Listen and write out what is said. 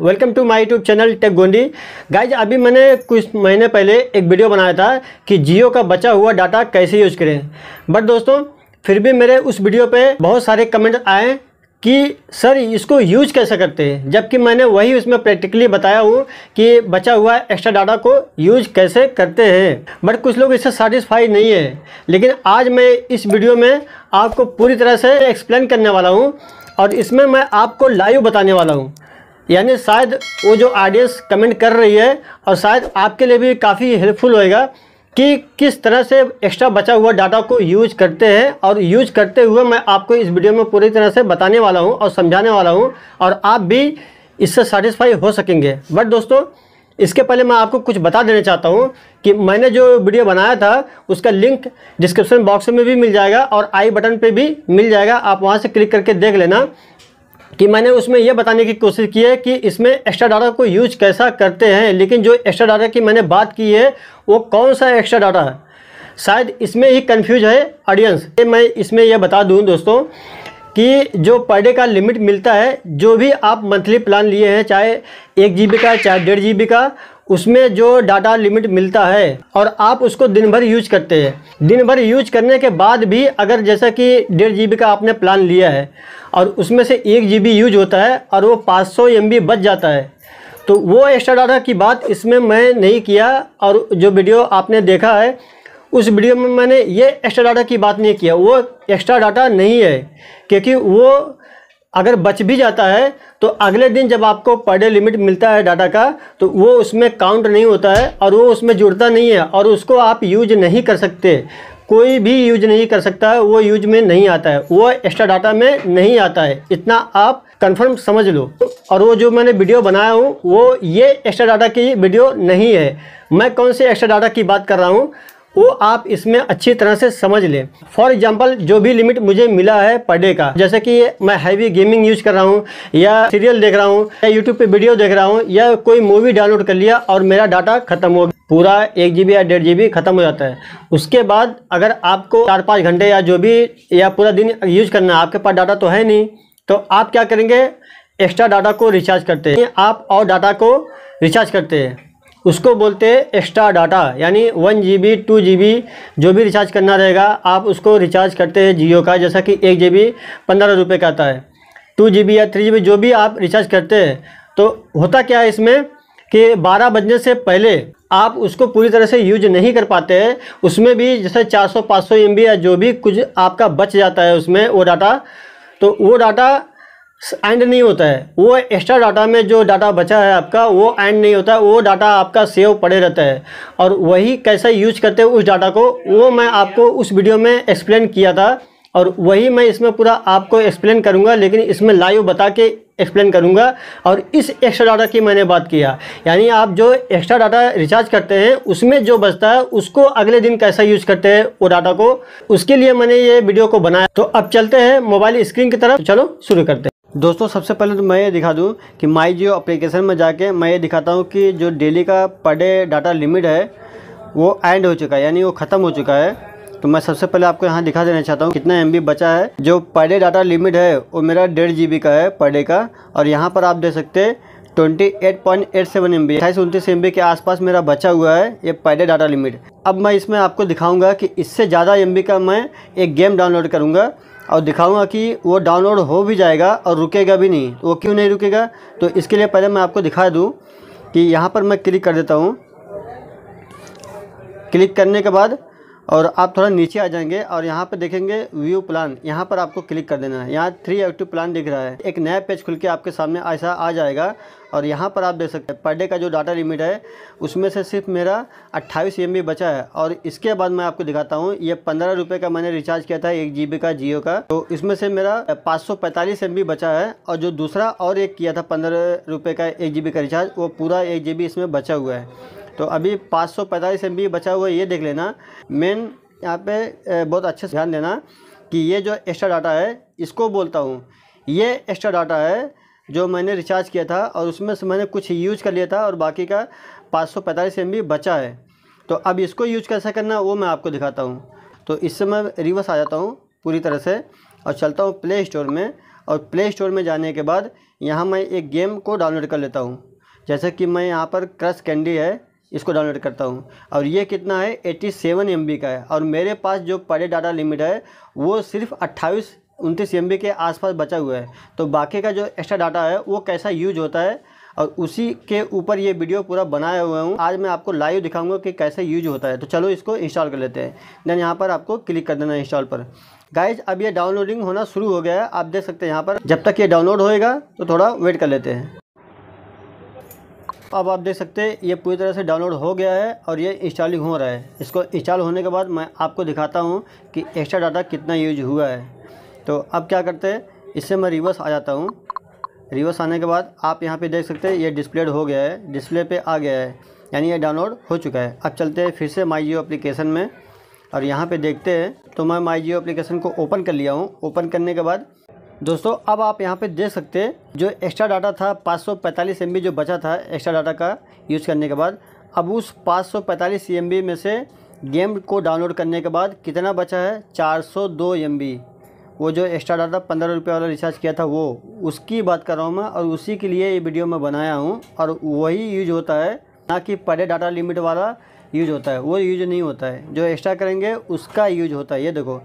Welcome to my YouTube channel tech Gondi. Guys अभी मैंने कुछ महीने पहले एक वीडियो बनाया था कि जियो का बचा हुआ डाटा कैसे यूज करें, बट दोस्तों फिर भी मेरे उस वीडियो पे बहुत सारे कमेंट आए कि सर इसको यूज कैसे करते हैं, जबकि मैंने वही उसमें प्रैक्टिकली बताया हूँ कि बचा हुआ एक्स्ट्रा डाटा को यूज कैसे करते हैं। बट कुछ लोग इससे सेटिस्फाई नहीं है, लेकिन आज मैं इस वीडियो में आपको पूरी तरह से एक्सप्लेन करने वाला हूँ और इसमें मैं आपको लाइव बताने वाला हूँ। यानी शायद वो जो ऑडियंस कमेंट कर रही है और शायद आपके लिए भी काफ़ी हेल्पफुल होएगा कि किस तरह से एक्स्ट्रा बचा हुआ डाटा को यूज करते हैं, और यूज करते हुए मैं आपको इस वीडियो में पूरी तरह से बताने वाला हूं और समझाने वाला हूं और आप भी इससे सेटिस्फाई हो सकेंगे। बट दोस्तों इसके पहले मैं आपको कुछ बता देना चाहता हूं कि मैंने जो वीडियो बनाया था उसका लिंक डिस्क्रिप्शन बॉक्स में भी मिल जाएगा और आई बटन पर भी मिल जाएगा, आप वहाँ से क्लिक करके देख लेना कि मैंने उसमें यह बताने की कोशिश की है कि इसमें एक्स्ट्रा डाटा को यूज कैसा करते हैं। लेकिन जो एक्स्ट्रा डाटा की मैंने बात की है वो कौन सा एक्स्ट्रा डाटा है, शायद इसमें ही कंफ्यूज है ऑडियंस। मैं इसमें यह बता दूं दोस्तों कि जो पर डे का लिमिट मिलता है, जो भी आप मंथली प्लान लिए हैं, चाहे 1 GB का चाहे 1.5 GB का, उसमें जो डाटा लिमिट मिलता है और आप उसको दिन भर यूज करते हैं। दिन भर यूज करने के बाद भी अगर जैसा कि 1.5 GB का आपने प्लान लिया है और उसमें से 1 GB यूज होता है और वो 500 MB बच जाता है, तो वो एक्स्ट्रा डाटा की बात इसमें मैं नहीं किया। और जो वीडियो आपने देखा है उस वीडियो में मैंने ये एक्स्ट्रा डाटा की बात नहीं किया, वो एक्स्ट्रा डाटा नहीं है, क्योंकि वो अगर बच भी जाता है तो अगले दिन जब आपको पर डे लिमिट मिलता है डाटा का तो वो उसमें काउंट नहीं होता है और वो उसमें जुड़ता नहीं है और उसको आप यूज नहीं कर सकते। कोई भी यूज नहीं कर सकता है, वो यूज में नहीं आता है, वो एक्स्ट्रा डाटा में नहीं आता है, इतना आप कंफर्म समझ लो। और वो जो मैंने वीडियो बनाया हूँ वो ये एक्स्ट्रा डाटा की वीडियो नहीं है। मैं कौन से एक्स्ट्रा डाटा की बात कर रहा हूँ वो आप इसमें अच्छी तरह से समझ लें। फॉर एग्जांपल जो भी लिमिट मुझे मिला है पर डे का, जैसे कि मैं हैवी गेमिंग यूज कर रहा हूँ या सीरियल देख रहा हूँ या यूट्यूब पे वीडियो देख रहा हूँ या कोई मूवी डाउनलोड कर लिया और मेरा डाटा खत्म हो गया, पूरा 1 GB या 1.5 GB खत्म हो जाता है। उसके बाद अगर आपको 4-5 घंटे या जो भी या पूरा दिन यूज करना है, आपके पास डाटा तो है नहीं, तो आप क्या करेंगे, एक्स्ट्रा डाटा को रिचार्ज करते हैं। आप और डाटा को रिचार्ज करते हैं, उसको बोलते हैं एक्स्ट्रा डाटा। यानी 1 GB 2 GB जो भी रिचार्ज करना रहेगा आप उसको रिचार्ज करते हैं जियो का, जैसा कि 1 GB 15 रुपये का आता है, 2 GB या 3 GB जो भी आप रिचार्ज करते हैं। तो होता क्या है इसमें कि 12 बजने से पहले आप उसको पूरी तरह से यूज नहीं कर पाते हैं, उसमें भी जैसे 400-500 MB या जो भी कुछ आपका बच जाता है उसमें वो डाटा, तो वो डाटा एंड नहीं होता है। वो एक्स्ट्रा डाटा में जो डाटा बचा है आपका वो एंड नहीं होता है, वो डाटा आपका सेव पड़े रहता है। और वही कैसे यूज करते हैं उस डाटा को, वो मैं आपको उस वीडियो में एक्सप्लेन किया था और वही मैं इसमें पूरा आपको एक्सप्लेन करूंगा, लेकिन इसमें लाइव बता के एक्सप्लेन करूंगा। और इस एक्स्ट्रा डाटा की मैंने बात किया, यानी आप जो एक्स्ट्रा डाटा रिचार्ज करते हैं उसमें जो बचता है उसको अगले दिन कैसा यूज करते हैं वो डाटा को, उसके लिए मैंने ये वीडियो को बनाया। तो अब चलते हैं मोबाइल स्क्रीन की तरफ, चलो शुरू करते हैं। दोस्तों सबसे पहले तो मैं ये दिखा दूं कि माई जियो एप्लीकेशन में जाके मैं ये दिखाता हूं कि जो डेली का पर डे डाटा लिमिट है वो एंड हो चुका है, यानी वो ख़त्म हो चुका है। तो मैं सबसे पहले आपको यहाँ दिखा देना चाहता हूँ कितना MB बचा है। जो पर डे डाटा लिमिट है वो मेरा 1.5 GB का है पर डे का, और यहाँ पर आप देख सकते हैं 28.87 MB 28-29 MB के आसपास मेरा बचा हुआ है ये पर डे डाटा लिमिट। अब मैं इसमें आपको दिखाऊँगा कि इससे ज़्यादा MB का मैं एक गेम डाउनलोड करूँगा और दिखाऊंगा कि वो डाउनलोड हो भी जाएगा और रुकेगा भी नहीं। तो वो क्यों नहीं रुकेगा, तो इसके लिए पहले मैं आपको दिखा दूं कि यहाँ पर मैं क्लिक कर देता हूँ। क्लिक करने के बाद और आप थोड़ा नीचे आ जाएंगे और यहाँ पर देखेंगे व्यू प्लान, यहाँ पर आपको क्लिक कर देना है। यहाँ 3 एक्टिव प्लान दिख रहा है, एक नया पेज खुल के आपके सामने ऐसा आ जाएगा और यहाँ पर आप देख सकते हैं पर डे का जो डाटा लिमिट है उसमें से सिर्फ मेरा 28 MB बचा है। और इसके बाद मैं आपको दिखाता हूँ, ये 15 रुपये का मैंने रिचार्ज किया था 1 GB का जियो का, तो इसमें से मेरा 545 MB बचा है। और जो दूसरा और एक किया था 15 रुपये का 1 GB का रिचार्ज, वो पूरा 1 GB इसमें बचा हुआ है। तो अभी 545 MB बचा हुआ है, ये देख लेना। मेन यहाँ पे बहुत अच्छे से ध्यान देना कि ये जो एक्स्ट्रा डाटा है इसको बोलता हूँ, ये एक्स्ट्रा डाटा है जो मैंने रिचार्ज किया था और उसमें से मैंने कुछ यूज कर लिया था और बाकी का 545 MB बचा है। तो अब इसको यूज कैसे करना वो मैं आपको दिखाता हूँ। तो इससे मैं रिवर्स आ जाता हूँ पूरी तरह से और चलता हूँ प्ले स्टोर में, और प्ले स्टोर में जाने के बाद यहाँ मैं एक गेम को डाउनलोड कर लेता हूँ। जैसे कि मैं यहाँ पर क्रश कैंडी है, इसको डाउनलोड करता हूँ और ये कितना है 87 MB का है और मेरे पास जो पर डे डाटा लिमिट है वो सिर्फ 28-29 MB के आसपास बचा हुआ है। तो बाकी का जो एक्स्ट्रा डाटा है वो कैसा यूज होता है और उसी के ऊपर ये वीडियो पूरा बनाया हुआ हूँ। आज मैं आपको लाइव दिखाऊंगा कि कैसे यूज होता है। तो चलो इसको इंस्टॉल कर लेते हैं। देन यहाँ पर आपको क्लिक कर देना है इंस्टॉल पर। गाइज अब ये डाउनलोडिंग होना शुरू हो गया है, आप देख सकते हैं यहाँ पर। जब तक ये डाउनलोड होएगा तो थोड़ा वेट कर लेते हैं। अब आप देख सकते हैं ये पूरी तरह से डाउनलोड हो गया है और ये इंस्टॉलिंग हो रहा है। इसको इंस्टॉल होने के बाद मैं आपको दिखाता हूँ कि एक्स्ट्रा डाटा कितना यूज हुआ है। तो अब क्या करते हैं, इससे मैं रिवर्स आ जाता हूँ। रिवर्स आने के बाद आप यहाँ पे देख सकते हैं ये डिस्प्लेड हो गया है, डिस्प्ले पे आ गया है, यानी ये डाउनलोड हो चुका है। अब चलते हैं फिर से माई जियो एप्लीकेशन में और यहाँ पे देखते हैं। तो मैं माई जियो एप्लीकेशन को ओपन कर लिया हूँ। ओपन करने के बाद दोस्तों अब आप यहाँ पे देख सकते हैं जो एक्स्ट्रा डाटा था 545 MB जो बचा था एक्स्ट्रा डाटा का यूज़ करने के बाद, अब उस 545 MB में से गेम को डाउनलोड करने के बाद कितना बचा है 402 MB। वो जो एक्स्ट्रा डाटा 15 रुपये वाला रिचार्ज किया था वो, उसकी बात कर रहा हूँ मैं और उसी के लिए ये वीडियो मैं बनाया हूँ। और वही यूज होता है, ना कि पर डे डाटा लिमिट वाला यूज होता है, वो यूज नहीं होता है। जो एक्स्ट्रा करेंगे उसका यूज होता है। ये देखो